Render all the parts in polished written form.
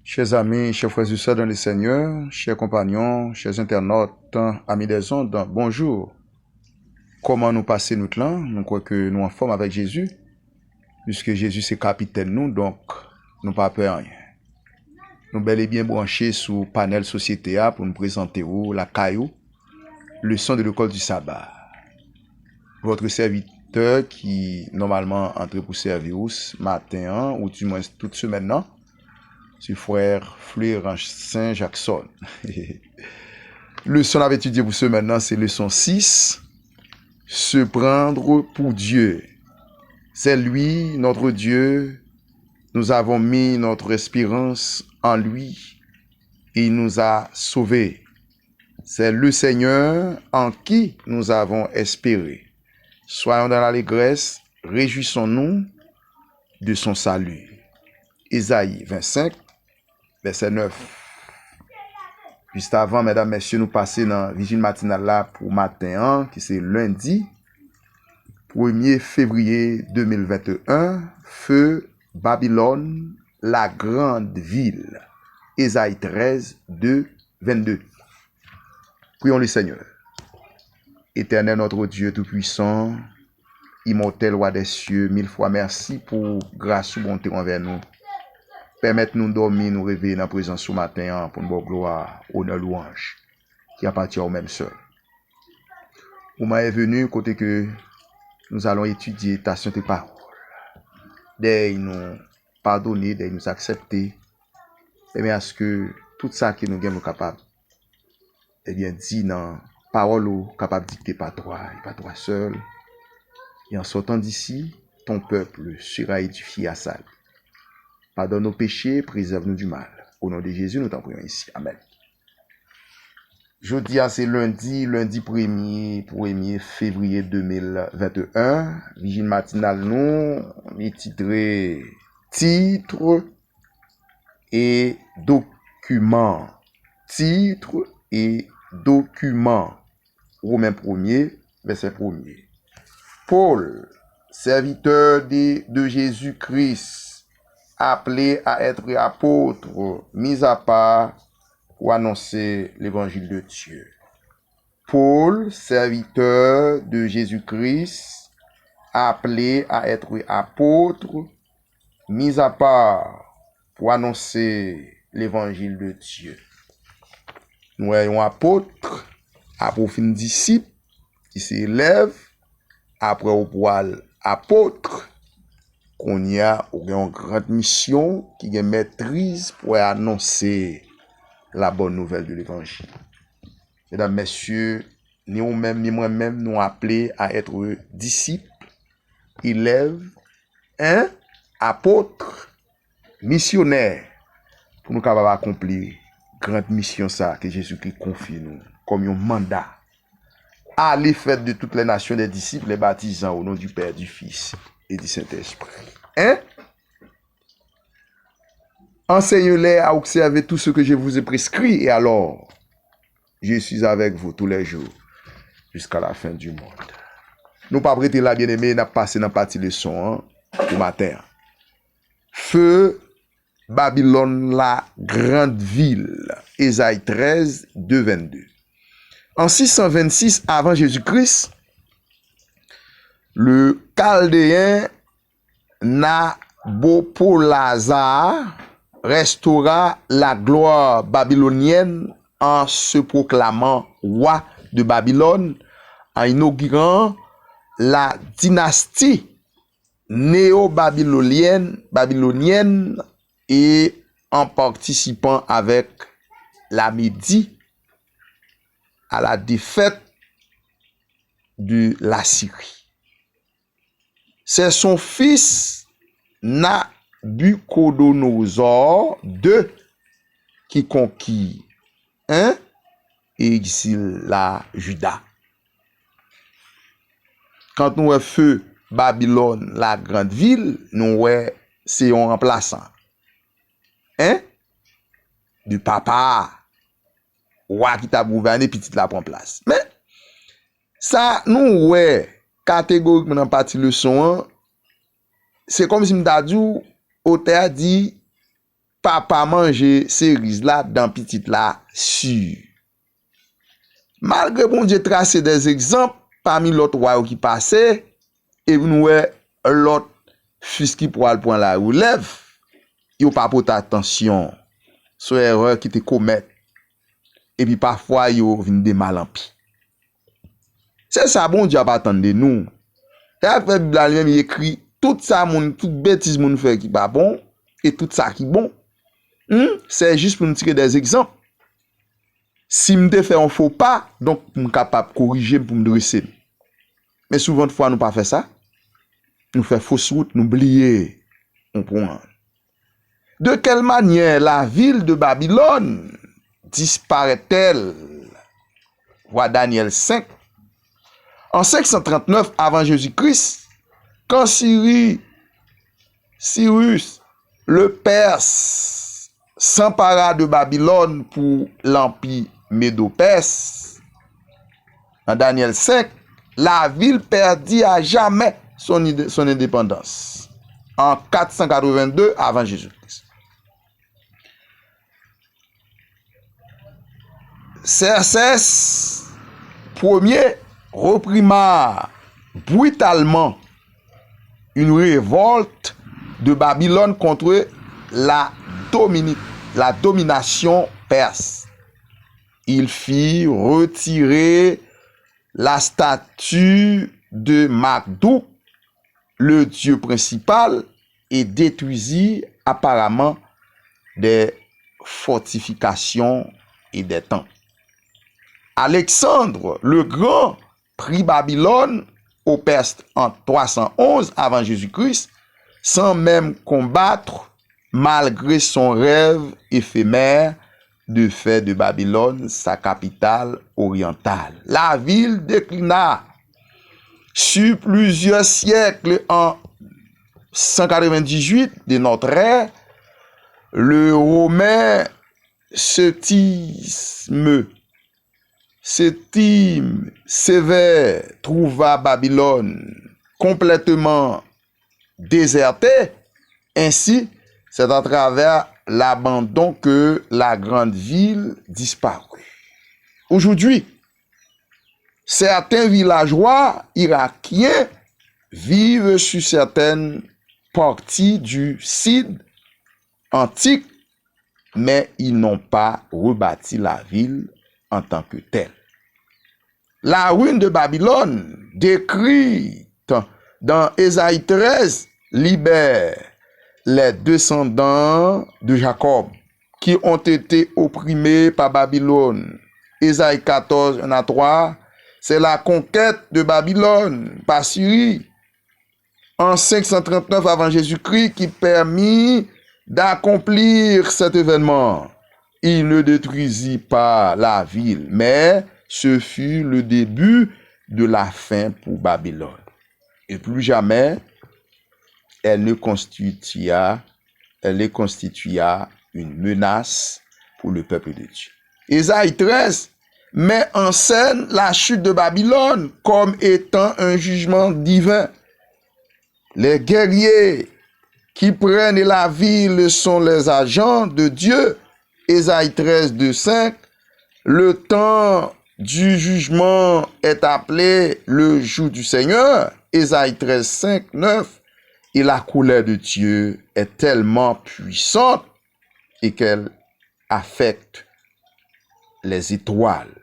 Chers amis, chers frères et sœurs dans le Seigneur, chers compagnons, chers internautes, amis des ondes, bonjour. Comment nous passer notre temps? Nous croyons que nous en forme avec Jésus, puisque Jésus c'est capitaine nous, donc nous pas peur rien. Nous bel et bien branchés sous panel société A pour nous présenter la caillou, leçon de l'école du sabbat. Votre serviteur qui normalement entre pour servir ce matin, ou du moins toute semaine, non? C'est frère Fleur Saint-Jackson. Leçon à étudier pour ce maintenant, c'est leçon 6. Se prendre pour Dieu. C'est lui, notre Dieu. Nous avons mis notre espérance en lui. Il nous a sauvés. C'est le Seigneur en qui nous avons espéré. Soyons dans l'allégresse, réjouissons-nous de son salut. Ésaïe 25. Verset 9. Juste avant, mesdames, messieurs, nous passer dans vigile matinale là pour matin, qui c'est lundi, 1er février 2021, feu Babylone, la grande ville. Ésaïe 13, 2, 22. Prions le Seigneur. Éternel notre Dieu Tout-Puissant, immortel roi des cieux, 1000 fois merci pour grâce ou bonté envers nous. Permettez-nous de dormir, nous réveiller dans la présence ce matin pour une bonne gloire, honneur, louange, qui appartient au même seul. Vous m'avez venu, côté que nous allons étudier ta sainte parole. Dès nous pardonner, dès nous accepter, et bien à ce que tout ça que nous sommes capables, eh bien dit dans parole capable dictée par toi et par toi seul. Et en sortant d'ici, ton peuple sera édifié à salle. Pardonne nos péchés, préserve-nous du mal. Au nom de Jésus, nous t'en prions ici. Amen. Jeudi, c'est lundi 1er février 2021. Vigile matinale, nous, on est titré titre et document. Titre et document. Romains 1er, verset 1er. Paul, serviteur de Jésus-Christ, appelé à être apôtre, mis à part pour annoncer l'évangile de Dieu. Paul, serviteur de Jésus-Christ, appelé à être apôtre, mis à part pour annoncer l'évangile de Dieu. Nous ayons apôtre, après fin disciple, qui s'élève, après au poil apôtre, qu'on y a une grande mission qui est maîtrise pour annoncer la bonne nouvelle de l'évangile. Mesdames, messieurs, nous-mêmes, ni moi-même, nous appelés à être disciples, élèves, apôtres, missionnaires, pour nous capables d'accomplir la grande mission ça que Jésus-Christ confie nous, comme un mandat. Aller faire de toutes les nations des disciples, les baptisant au nom du Père, du Fils et du Saint-Esprit. Enseignez-les à observer tout ce que je vous ai prescrit, et alors, je suis avec vous tous les jours, jusqu'à la fin du monde. Nous pas prêter là, bien-aimés, nous passé dans la partie leçon, au matin. Feu, Babylone, la grande ville. Ésaïe 13, 2, 22. En 626 avant Jésus-Christ, le Chaldéen Nabopolassar restaura la gloire babylonienne en se proclamant roi de Babylone, en inaugurant la dynastie néo-babylonienne et en participant avec la Médie à la défaite de la Syrie. C'est son fils Nabuchodonosor II qui conquit et exile la Juda. Quand nous avons feu Babylone, la grande ville, nous avons c'est un remplaçant. Du papa, roi qui t'a gouverné, petit la prend place. Mais, ça, nous, catégoriquement dans la partie leçon, c'est comme si m'dadou, auteur dit, papa manger cerise là dans petite là sûr. Malgré bon Dieu tracer des exemples parmi l'autre roi qui passait et nous l'autre fils qui pour prendre la relève, il pas porter attention sur erreur qui te commettent et puis parfois yo vinn de mal en pis. C'est ça bon Dieu pas attendre de nous. Et après Bible même il écrit tout ça monde toute bêtise monde fait qui pas bon et tout ça qui bon. C'est juste pour nous tirer des exemples. Si me fait un faux pas, donc je capable de corriger pour me dresser. Mais souvent de fois nous pas fait ça. Nous fait fausse route, nous oublier. On prend. De quelle manière la ville de Babylone disparaît-elle? Voix Daniel 5. En 539 avant Jésus-Christ, quand Cyrus le Perse s'empara de Babylone pour l'empire Médo-Perse, en Daniel 5, la ville perdit à jamais son indépendance en 482 avant Jésus-Christ. Xerxès Ier réprima brutalement une révolte de Babylone contre la domination perse. Il fit retirer la statue de Marduk, le dieu principal, et détruisit apparemment des fortifications et des temples. Alexandre le Grand prit Babylone au Perse en 311 avant Jésus-Christ, sans même combattre, malgré son rêve éphémère de faire de Babylone sa capitale orientale. La ville déclina sur plusieurs siècles. En 198 de notre ère, le Romain Septime Sévère trouva Babylone complètement désertée. Ainsi, c'est à travers l'abandon que la grande ville disparut. Aujourd'hui, certains villageois irakiens vivent sur certaines parties du site antique, mais ils n'ont pas rebâti la ville en tant que telle. La ruine de Babylone, décrite dans Ésaïe 13, libère les descendants de Jacob qui ont été opprimés par Babylone. Ésaïe 14, 1 à 3, c'est la conquête de Babylone par Syrie en 539 avant Jésus-Christ qui permit d'accomplir cet événement. Il ne détruisit pas la ville, mais ce fut le début de la fin pour Babylone. Et plus jamais, elle ne constitua une menace pour le peuple de Dieu. Ésaïe 13 met en scène la chute de Babylone comme étant un jugement divin. Les guerriers qui prennent la ville sont les agents de Dieu. Ésaïe 13, 2, 5. Le temps du jugement est appelé le jour du Seigneur. Ésaïe 13, 5, 9. Et la colère de Dieu est tellement puissante et qu'elle affecte les étoiles,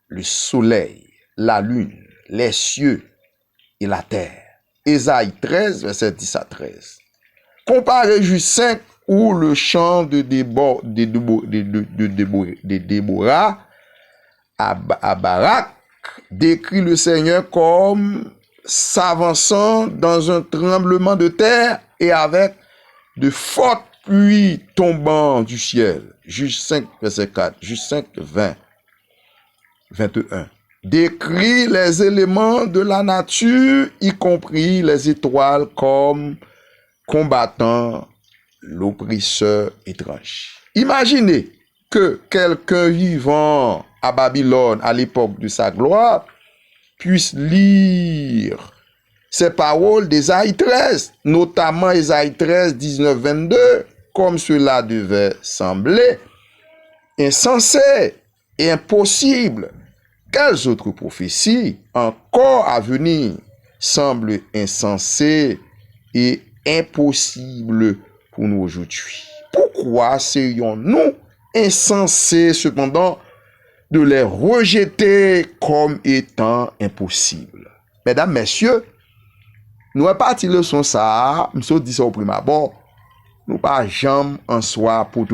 le soleil, la lune, les cieux et la terre. Ésaïe 13, verset 10 à 13. Comparez juste 5 où le chant de Déborah à Barak décrit le Seigneur comme s'avançant dans un tremblement de terre et avec de fortes pluies tombant du ciel. Juge 5, verset 4. Juge 5, 20, 21. Décrit les éléments de la nature, y compris les étoiles, comme combattant l'oppresseur étrange. Imaginez que quelqu'un vivant à Babylone à l'époque de sa gloire puisse lire ces paroles d'Ésaïe 13, notamment Ésaïe 13, 19, 22. comme cela devait sembler insensé et impossible, quelles autres prophéties encore à venir semblent insensées et impossibles pour nous aujourd'hui? Pourquoi serions-nous insensés cependant de les rejeter comme étant impossibles? Mesdames, messieurs, nous avons parti leçon ça, nous dit ça au prime abord, nous pas jamais en soi pour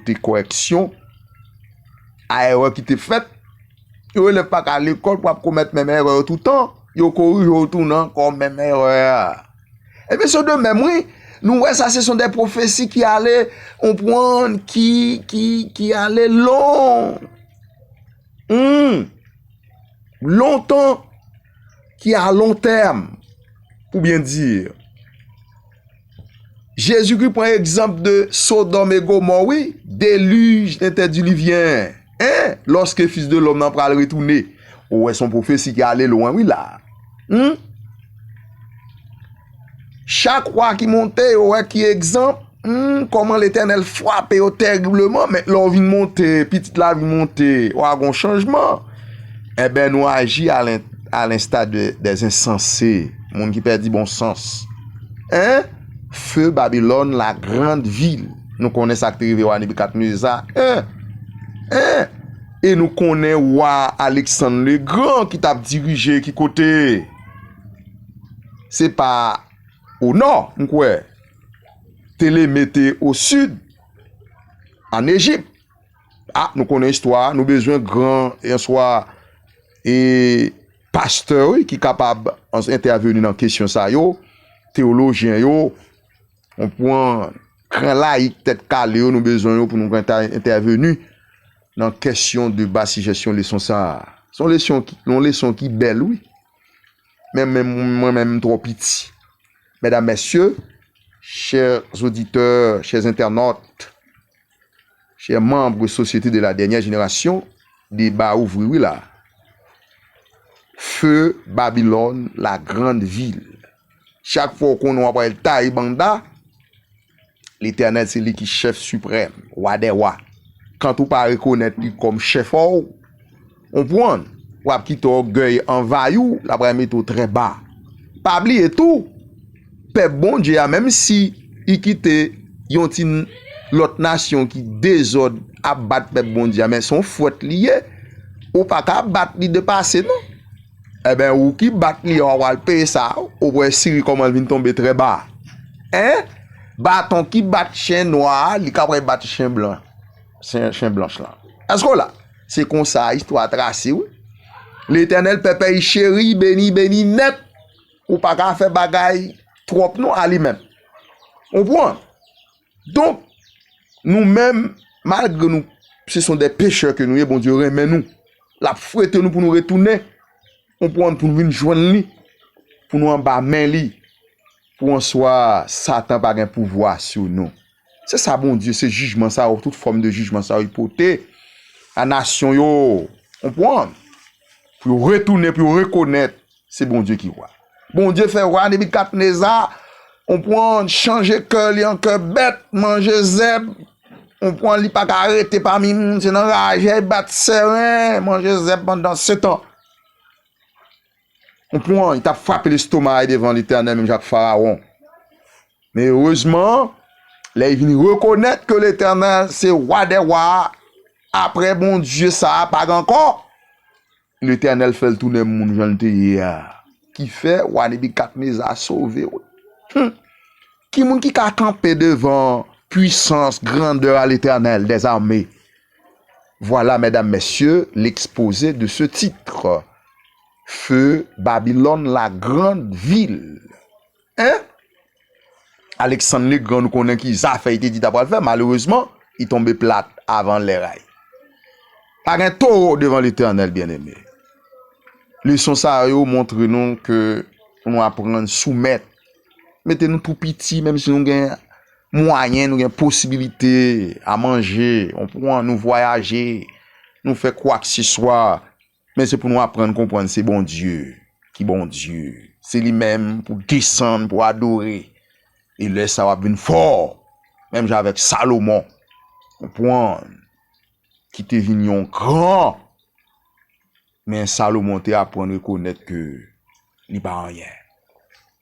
tes corrections à erreur qui t'est faite. Yo ne pas à l'école pour commettre même erreur tout le temps, yo corrige tout non comme même erreur. Et bien sur de même oui, nous ouais ça ce sont des prophéties qui allaient on prend qui allaient longtemps, qui à long terme, pour bien dire. Jésus-Christ prend exemple de Sodome et Gomorrhe, oui, déluge interdiluviens. Hein? Lorsque le Fils de l'homme n'a pas retourné. Ouais, son prophétie qui allait loin, oui, là. Chaque roi qui montait, ouais, qui exemple, comment l'Éternel frappait terriblement, mais l'on vient monter, petite la vient monter, ou un changement. Eh ben, nous agissons à l'instar des insensés, monde qui perd du bon sens. Hein? Feu Babylone, la grande ville. Nous connaissons ça qui est arrivé à Nebuchadnezzar. Et nous connaissons roi Alexandre le Grand qui t'a dirigé qui côté. C'est pas au nord, quoi. Télémété au sud, en Égypte. Ah, nous connaissons l'histoire, nous avons besoin de grand et soit et pasteur qui est capable d'intervenir dans la question ça yo, théologien yo, on prend grand laïc tête calé nous besoin pour nous intervenir dans la question de basse gestion leçon ça. Son leçon qui belle oui. Même trop petit. Mesdames, messieurs, chers auditeurs, chers internautes, chers membres de société de la dernière génération, débat ouvri oui là. Feu Babylone, la grande ville. Chaque fois qu'on a parlé de Taïbanda, l'Éternel c'est lui qui est chef suprême, roi des rois. Quand on pas reconnaître lui comme chef, on prend, ou a quitter orgueil envahou, la première mettre très bas. Pas oublier tout. Peuple bon Dieu, même si il quitte l'autre nation qui désordre à battre peuple bon Dieu, mais son faute lié, ou pas qu'à battre li de passer non. Eh ben ou qui battre li on va le payer ça, ou pour Syrie comment elle vient tomber très bas. Hein? Bâton qui bat chien noir, il capable battre chien blanc. Chien blanche là. Est-ce que là, c'est comme ça histoire tracée oui. L'Éternel peuple chéri béni net ou pas qu'à faire bagaille trop non à lui-même. On voit. Donc nous-mêmes malgré nous ce sont des pécheurs que nous bon Dieu remet nous. La fouette nous pour nous retourner. On prend pour nous venir joindre lui pour nous en bas main lui pour en soit Satan pas un pouvoir sur nous. C'est ça bon Dieu, c'est jugement ça toute forme de jugement ça hypothèse à nation yo. On prend pour retourner pour reconnaître c'est bon Dieu qui voit. Bon Dieu fait roi Nebuchadnezzar, on prend changer cœur li en cœur bête, manger zèbre, on prend li pas arrêter parmi nous, c'est enragé, battre serein, manger zèbre pendant 7 ans. On prend, il t'a frappé l'estomac devant l'Éternel même Jacques Pharaon. Mais heureusement, là il vient reconnaître que l'Éternel c'est roi des rois. Après bon Dieu ça pas encore. L'Éternel fait le tourner monde janté qui fait roi Nebuchadnezzar sauvé. Qui moun qui a campé devant puissance, grandeur à l'Éternel des armées. Voilà mesdames messieurs l'exposé de ce titre. Feu Babylone la grande ville. Hein? Alexandre le Grand nous connaît qui ça fait été dit d'avoir fait malheureusement, il tombait plate avant les rails. Pas un taureau devant l'Éternel bien-aimé. Leçon ça montre nous que nous apprendre soumettre. Mettez-nous tout petit même si nous gain moyen, nous gain possibilité à manger, on prend nous voyager, nous faire quoi que ce soit, mais c'est pour nous apprendre comprendre c'est bon Dieu, qui bon Dieu. C'est lui-même pour descendre, pour adorer. Et là ça va venir fort. Même j'avec Salomon, comprendre, qui te vignon grand, mais Salomon te apprendre à reconnaître que il pas rien.